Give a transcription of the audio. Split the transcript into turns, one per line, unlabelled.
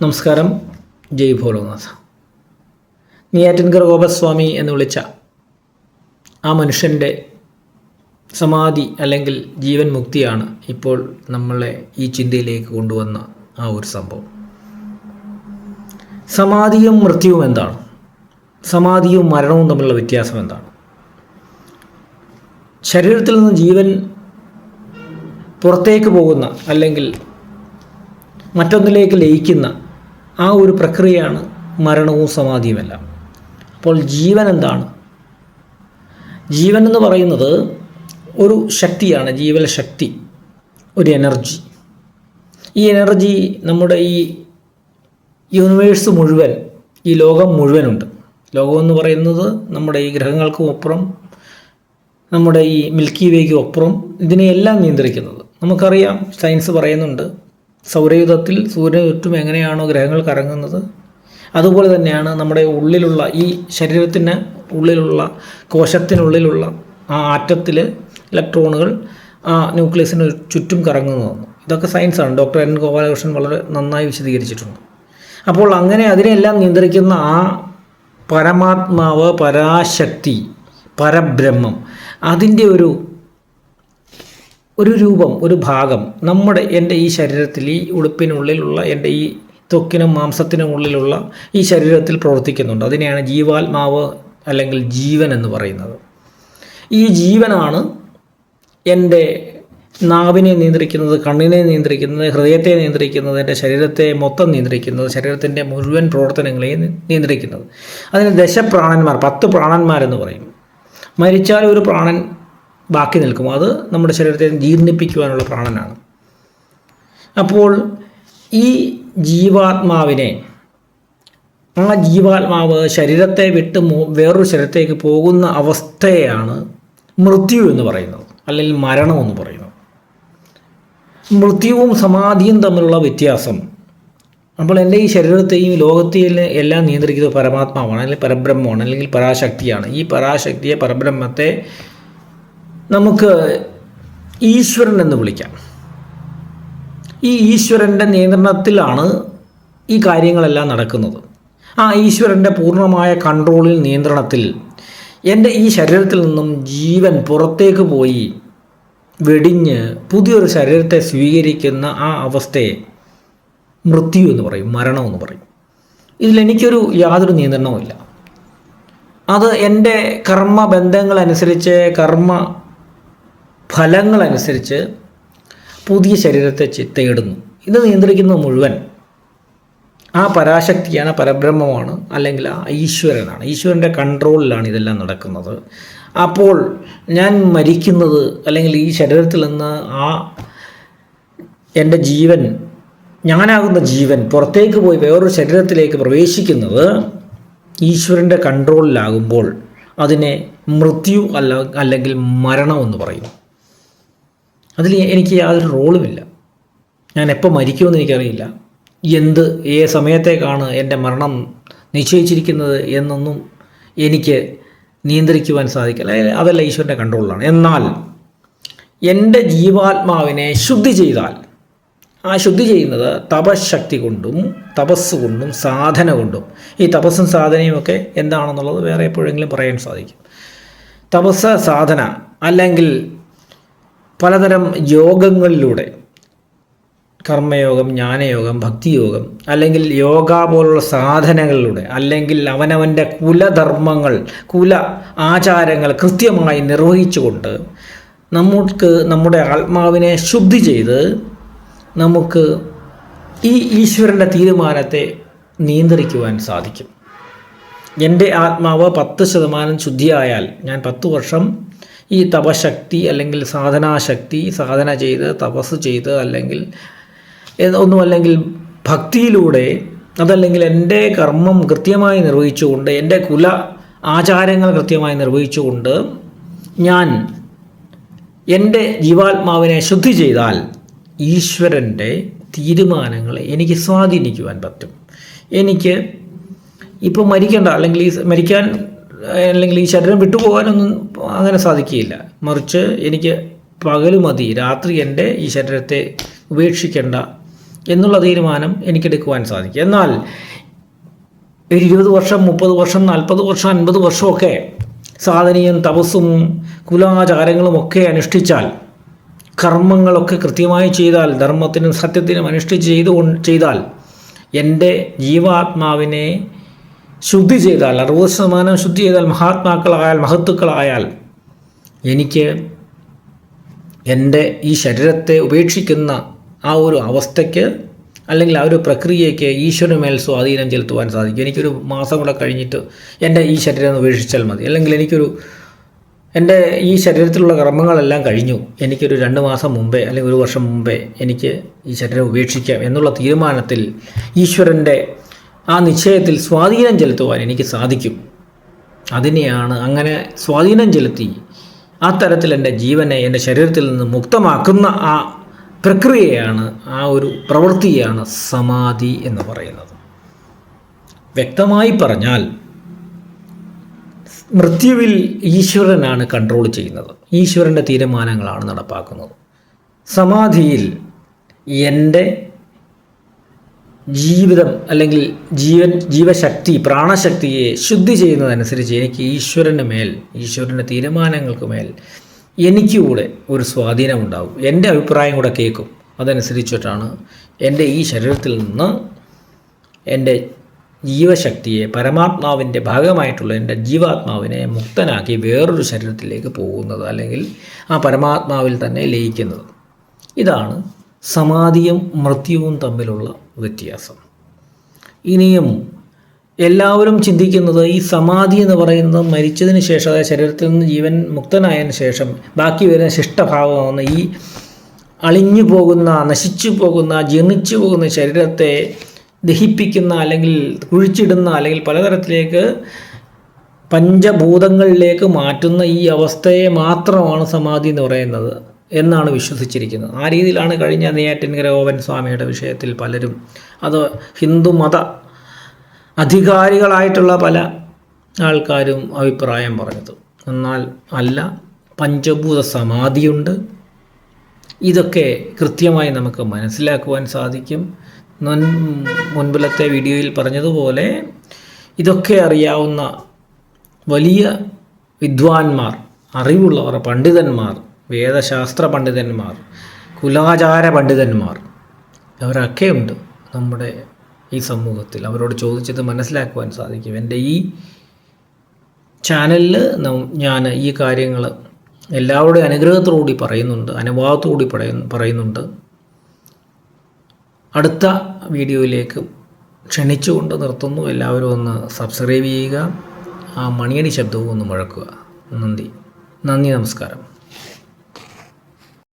നമസ്കാരം. ജയ് ഭോലോനാഥ്. നെയ്യാറ്റിൻകര ഗോപസ്വാമി എന്ന് വിളിച്ച ആ മനുഷ്യൻ്റെ സമാധി അല്ലെങ്കിൽ ജീവൻ മുക്തിയാണ് ഇപ്പോൾ നമ്മളെ ഈ ചിന്തയിലേക്ക് കൊണ്ടുവന്ന ആ ഒരു സംഭവം. സമാധിയും മൃത്യുവും എന്താണ്? സമാധിയും മരണവും തമ്മിലുള്ള വ്യത്യാസം എന്താണ്? ശരീരത്തിൽ നിന്ന് ജീവൻ പുറത്തേക്ക് പോകുന്ന അല്ലെങ്കിൽ മറ്റൊന്നിലേക്ക് ലയിക്കുന്ന ആ ഒരു പ്രക്രിയയാണ് മരണവും സമാധിയുമെല്ലാം. അപ്പോൾ ജീവൻ എന്താണ്? ജീവൻ എന്ന് പറയുന്നത് ഒരു ശക്തിയാണ്, ജീവൽ ശക്തി, ഒരു എനർജി. ഈ എനർജി നമ്മുടെ ഈ യൂണിവേഴ്സ് മുഴുവൻ, ഈ ലോകം മുഴുവനുണ്ട്. ലോകമെന്ന് പറയുന്നത് നമ്മുടെ ഈ ഗ്രഹങ്ങൾക്കും അപ്പുറം, നമ്മുടെ ഈ മിൽക്കി വേക്കും അപ്പുറം, ഇതിനെയെല്ലാം നിയന്ത്രിക്കുന്നത് നമുക്കറിയാം. സയൻസ് പറയുന്നുണ്ട്, സൗരയൂഥത്തിൽ സൂര്യന് ചുറ്റും എങ്ങനെയാണോ ഗ്രഹങ്ങൾ കറങ്ങുന്നത്, അതുപോലെ തന്നെയാണ് നമ്മുടെ ഉള്ളിലുള്ള ഈ ശരീരത്തിന് ഉള്ളിലുള്ള കോശത്തിനുള്ളിലുള്ള ആ ആറ്റത്തിൽ ഇലക്ട്രോണുകൾ ആ ന്യൂക്ലിയസിന് ചുറ്റും കറങ്ങുന്നതെന്ന്. ഇതൊക്കെ സയൻസാണ്. ഡോക്ടർ എൻ ഗോപാലകൃഷ്ണൻ വളരെ നന്നായി വിശദീകരിച്ചിട്ടുണ്ട്. അപ്പോൾ അങ്ങനെ അതിനെല്ലാം നിയന്ത്രിക്കുന്ന ആ പരമാത്മാവ്, പരാശക്തി, പരബ്രഹ്മം, അതിൻ്റെ ഒരു രൂപം, ഒരു ഭാഗം എൻ്റെ ഈ ശരീരത്തിൽ, ഈ ഉടുപ്പിനുള്ളിലുള്ള, എൻ്റെ ഈ ത്വക്കിനും മാംസത്തിനും ഉള്ളിലുള്ള ഈ ശരീരത്തിൽ പ്രവർത്തിക്കുന്നുണ്ട്. അതിനെയാണ് ജീവാത്മാവ് അല്ലെങ്കിൽ ജീവൻ എന്ന് പറയുന്നത്. ഈ ജീവനാണ് എൻ്റെ നാവിനെ നിയന്ത്രിക്കുന്നത്, കണ്ണിനെ നിയന്ത്രിക്കുന്നത്, ഹൃദയത്തെ നിയന്ത്രിക്കുന്നത്, എൻ്റെ ശരീരത്തെ മൊത്തം നിയന്ത്രിക്കുന്നത്, ശരീരത്തിൻ്റെ മുഴുവൻ പ്രവർത്തനങ്ങളെയും നിയന്ത്രിക്കുന്നത്. അതിന് ദശപ്രാണന്മാർ, 10 പ്രാണന്മാരെന്ന് പറയും. മരിച്ചാൽ ഒരു പ്രാണൻ ബാക്കി നിൽക്കും. അത് നമ്മുടെ ശരീരത്തെ ജീർണിപ്പിക്കുവാനുള്ള പ്രാണനാണ്. അപ്പോൾ ഈ ജീവാത്മാവിനെ, ആ ജീവാത്മാവ് ശരീരത്തെ വിട്ട് വേറൊരു ശരീരത്തേക്ക് പോകുന്ന അവസ്ഥയാണ് മൃത്യു എന്ന് പറയുന്നത്, അല്ലെങ്കിൽ മരണം എന്ന് പറയുന്നത്. മൃത്യുവും സമാധിയും തമ്മിലുള്ള വ്യത്യാസം. അപ്പോൾ എൻ്റെ ഈ ശരീരത്തെയും ലോകത്തെയും എല്ലാം നിയന്ത്രിക്കുന്നത് പരമാത്മാവാണ്, അല്ലെങ്കിൽ പരബ്രഹ്മമാണ്, അല്ലെങ്കിൽ പരാശക്തിയാണ്. ഈ പരാശക്തിയെ, പരബ്രഹ്മത്തെ നമുക്ക് ഈശ്വരൻ എന്ന് വിളിക്കാം. ഈ ഈശ്വരൻ്റെ നിയന്ത്രണത്തിലാണ് ഈ കാര്യങ്ങളെല്ലാം നടക്കുന്നത്. ആ ഈശ്വരൻ്റെ പൂർണ്ണമായ കൺട്രോളിൽ, നിയന്ത്രണത്തിൽ എൻ്റെ ഈ ശരീരത്തിൽ നിന്നും ജീവൻ പുറത്തേക്ക് പോയി വെടിഞ്ഞ് പുതിയൊരു ശരീരത്തെ സ്വീകരിക്കുന്ന ആ അവസ്ഥയെ മൃത്യു എന്ന് പറയും, മരണം എന്ന് പറയും. ഇതിലെനിക്കൊരു യാതൊരു നിയന്ത്രണവുമില്ല. അത് എൻ്റെ കർമ്മബന്ധങ്ങളനുസരിച്ച്, കർമ്മ ഫലങ്ങളനുസരിച്ച് പുതിയ ശരീരത്തെ തേടുന്നു. ഇത് നിയന്ത്രിക്കുന്നത് മുഴുവൻ ആ പരാശക്തിയാണ്, പരബ്രഹ്മമാണ്, അല്ലെങ്കിൽ ആ ഈശ്വരനാണ്. ഈശ്വരൻ്റെ കൺട്രോളിലാണ് ഇതെല്ലാം നടക്കുന്നത്. അപ്പോൾ ഞാൻ മരിക്കുന്നത്, അല്ലെങ്കിൽ ഈ ശരീരത്തിൽ നിന്ന് ആ എൻ്റെ ജീവൻ, ഞാനാകുന്ന ജീവൻ പുറത്തേക്ക് പോയി വേറൊരു ശരീരത്തിലേക്ക് പ്രവേശിക്കുന്നത് ഈശ്വരൻ്റെ കൺട്രോളിലാകുമ്പോൾ അതിനെ മൃത്യു അല്ലെങ്കിൽ മരണം എന്ന് പറയും. അതിൽ എനിക്ക് യാതൊരു റോളുമില്ല. ഞാൻ എപ്പോൾ മരിക്കുമെന്ന് എനിക്കറിയില്ല. ഏത് സമയത്തേക്കാണ് എൻ്റെ മരണം നിശ്ചയിച്ചിരിക്കുന്നത് എന്നൊന്നും എനിക്ക് നിയന്ത്രിക്കുവാൻ സാധിക്കില്ല. അതല്ല ഈശ്വരൻ്റെ കൺട്രോളിലാണ്. എന്നാൽ എൻ്റെ ജീവാത്മാവിനെ ശുദ്ധി ചെയ്താൽ, ആ ശുദ്ധി ചെയ്യുന്നത് തപശക്തി കൊണ്ടും തപസ് കൊണ്ടും സാധന കൊണ്ടും. ഈ തപസ്സും സാധനയും ഒക്കെ എന്താണെന്നുള്ളത് വേറെ എപ്പോഴെങ്കിലും പറയാൻ സാധിക്കും. തപസ്, സാധന, അല്ലെങ്കിൽ പലതരം യോഗങ്ങളിലൂടെ, കർമ്മയോഗം, ജ്ഞാനയോഗം, ഭക്തിയോഗം, അല്ലെങ്കിൽ യോഗ പോലുള്ള സാധനങ്ങളിലൂടെ, അല്ലെങ്കിൽ അവനവൻ്റെ കുലധർമ്മങ്ങൾ, കുല ആചാരങ്ങൾ കൃത്യമായി നിർവഹിച്ചുകൊണ്ട് നമുക്ക് നമ്മുടെ ആത്മാവിനെ ശുദ്ധി ചെയ്ത് നമുക്ക് ഈ ഈശ്വരൻ്റെ തീരുമാനത്തെ നിയന്ത്രിക്കുവാൻ സാധിക്കും. എൻ്റെ ആത്മാവ് 10% ശുദ്ധിയായാൽ ഞാൻ 10 വർഷം ഈ തപശക്തി അല്ലെങ്കിൽ സാധനാശക്തി, സാധന ചെയ്ത്, തപസ് ചെയ്ത്, അല്ലെങ്കിൽ ഒന്നുമല്ലെങ്കിൽ ഭക്തിയിലൂടെ, അതല്ലെങ്കിൽ എൻ്റെ കർമ്മം കൃത്യമായി നിർവഹിച്ചുകൊണ്ട്, എൻ്റെ കുല ആചാരങ്ങൾ കൃത്യമായി നിർവഹിച്ചുകൊണ്ട് ഞാൻ എൻ്റെ ജീവാത്മാവിനെ ശുദ്ധി ചെയ്താൽ ഈശ്വരൻ്റെ തീരുമാനങ്ങളെ എനിക്ക് സ്വാധീനിക്കുവാൻ പറ്റും. എനിക്ക് ഇപ്പോൾ മരിക്കേണ്ട, അല്ലെങ്കിൽ ഈ ശരീരം വിട്ടുപോകാനൊന്നും അങ്ങനെ സാധിക്കുകയില്ല. മറിച്ച് എനിക്ക് പകൽ മതി, രാത്രി എൻ്റെ ഈ ശരീരത്തെ ഉപേക്ഷിക്കേണ്ട എന്നുള്ള തീരുമാനം എനിക്കെടുക്കുവാൻ സാധിക്കും. എന്നാൽ ഒരു 20 വർഷം, 30 വർഷം, 40 വർഷം, 50 വർഷമൊക്കെ സാധനയും തപസ്സും കുലാചാരങ്ങളും ഒക്കെ അനുഷ്ഠിച്ചാൽ, കർമ്മങ്ങളൊക്കെ കൃത്യമായി ചെയ്താൽ, ധർമ്മത്തിനും സത്യത്തിനും അനുഷ്ഠിച്ച് ചെയ്താൽ, എൻ്റെ ജീവാത്മാവിനെ ശുദ്ധി ചെയ്താൽ, 60% ശുദ്ധി ചെയ്താൽ, മഹാത്മാക്കളായാൽ, മഹത്തുക്കളായാൽ, എനിക്ക് എൻ്റെ ഈ ശരീരത്തെ ഉപേക്ഷിക്കുന്ന ആ ഒരു അവസ്ഥയ്ക്ക് അല്ലെങ്കിൽ ആ ഒരു പ്രക്രിയയ്ക്ക് ഈശ്വരമേൽ സ്വാധീനം ചെലുത്തുവാൻ സാധിക്കും. എനിക്കൊരു മാസം കൂടെ കഴിഞ്ഞിട്ട് എൻ്റെ ഈ ശരീരം ഉപേക്ഷിച്ചാൽ മതി, അല്ലെങ്കിൽ എൻ്റെ ഈ ശരീരത്തിലുള്ള കർമ്മങ്ങളെല്ലാം കഴിഞ്ഞു, എനിക്കൊരു 2 മാസം മുമ്പേ അല്ലെങ്കിൽ 1 വർഷം മുമ്പേ എനിക്ക് ഈ ശരീരം ഉപേക്ഷിക്കാം എന്നുള്ള തീരുമാനത്തിൽ, ഈശ്വരൻ്റെ ആ നിശ്ചയത്തിൽ സ്വാധീനം ചെലുത്തുവാൻ എനിക്ക് സാധിക്കും. അതിനെയാണ് അങ്ങനെ സ്വാധീനം ചെലുത്തി ആ തരത്തിൽ എൻ്റെ ജീവനെ എൻ്റെ ശരീരത്തിൽ നിന്ന് മുക്തമാക്കുന്ന ആ പ്രക്രിയയാണ്, ആ ഒരു പ്രവൃത്തിയാണ് സമാധി എന്ന് പറയുന്നത്. വ്യക്തമായി പറഞ്ഞാൽ മൃത്യുവിൽ ഈശ്വരനാണ് കൺട്രോൾ ചെയ്യുന്നത്, ഈശ്വരൻ്റെ തീരുമാനങ്ങളാണ് നടപ്പാക്കുന്നത്. സമാധിയിൽ എൻ്റെ ജീവിതം അല്ലെങ്കിൽ ജീവശക്തി, പ്രാണശക്തിയെ ശുദ്ധി ചെയ്യുന്നതനുസരിച്ച് എനിക്ക് ഈശ്വരൻ്റെ തീരുമാനങ്ങൾക്ക് മേൽ എനിക്കൂടെ ഒരു സ്വാധീനം ഉണ്ടാകും. എൻ്റെ അഭിപ്രായം കൂടെ കേൾക്കും. അതനുസരിച്ചിട്ടാണ് എൻ്റെ ഈ ശരീരത്തിൽ നിന്ന് എൻ്റെ ജീവശക്തിയെ, പരമാത്മാവിൻ്റെ ഭാഗമായിട്ടുള്ള എൻ്റെ ജീവാത്മാവിനെ മുക്തനാക്കി വേറൊരു ശരീരത്തിലേക്ക് പോകുന്നത്, അല്ലെങ്കിൽ ആ പരമാത്മാവിൽ തന്നെ ലയിക്കുന്നത്. ഇതാണ് സമാധിയും മൃത്യുവും തമ്മിലുള്ള വ്യത്യാസം. ഇനിയും എല്ലാവരും ചിന്തിക്കുന്നത് ഈ സമാധി എന്ന് പറയുന്നത് മരിച്ചതിന് ശേഷം, അതായത് ശരീരത്തിൽ നിന്ന് ജീവൻ മുക്തനായതിന് ശേഷം ബാക്കി വരുന്ന ശിഷ്ടഭാവമാണ് ഈ അളിഞ്ഞു പോകുന്ന, നശിച്ചു പോകുന്ന, ജീർണിച്ചു പോകുന്ന ശരീരത്തെ ദഹിപ്പിക്കുന്ന, അല്ലെങ്കിൽ കുഴിച്ചിടുന്ന, അല്ലെങ്കിൽ പലതരത്തിലേക്ക് പഞ്ചഭൂതങ്ങളിലേക്ക് മാറ്റുന്ന ഈ അവസ്ഥയെ മാത്രമാണ് സമാധി എന്ന് പറയുന്നത് എന്നാണ് വിശ്വസിച്ചിരിക്കുന്നത്. ആ രീതിയിലാണ് കഴിഞ്ഞ നെയ്യാറ്റിൻകര ഓവൻ സ്വാമിയുടെ വിഷയത്തിൽ പലരും, അത് ഹിന്ദു മത അധികാരികളായിട്ടുള്ള പല ആൾക്കാരും അഭിപ്രായം പറഞ്ഞത്. എന്നാൽ അല്ല, പഞ്ചഭൂത സമാധിയുണ്ട്. ഇതൊക്കെ കൃത്യമായി നമുക്ക് മനസ്സിലാക്കുവാൻ സാധിക്കും. മുൻപിലത്തെ വീഡിയോയിൽ പറഞ്ഞതുപോലെ ഇതൊക്കെ അറിയാവുന്ന വലിയ വിദ്വാൻമാർ, അറിവുള്ളവർ, പണ്ഡിതന്മാർ, വേദശാസ്ത്ര പണ്ഡിതന്മാർ, കുലാചാര പണ്ഡിതന്മാർ, അവരൊക്കെ ഉണ്ട് നമ്മുടെ ഈ സമൂഹത്തിൽ. അവരോട് ചോദിച്ചത് മനസ്സിലാക്കുവാൻ സാധിക്കും. എൻ്റെ ഈ ചാനലിൽ ഞാൻ ഈ കാര്യങ്ങൾ എല്ലാവരുടെയും അനുഗ്രഹത്തോടുകൂടി പറയുന്നുണ്ട്, അനുഭവത്തോടുകൂടി പറയുന്നുണ്ട്. അടുത്ത വീഡിയോയിലേക്ക് ക്ഷണിച്ചുകൊണ്ട് നിർത്തുന്നു. എല്ലാവരും ഒന്ന് സബ്സ്ക്രൈബ് ചെയ്യുക, ആ മണിയടി ശബ്ദവും ഒന്ന് മുഴക്കുക. നന്ദി, നമസ്കാരം.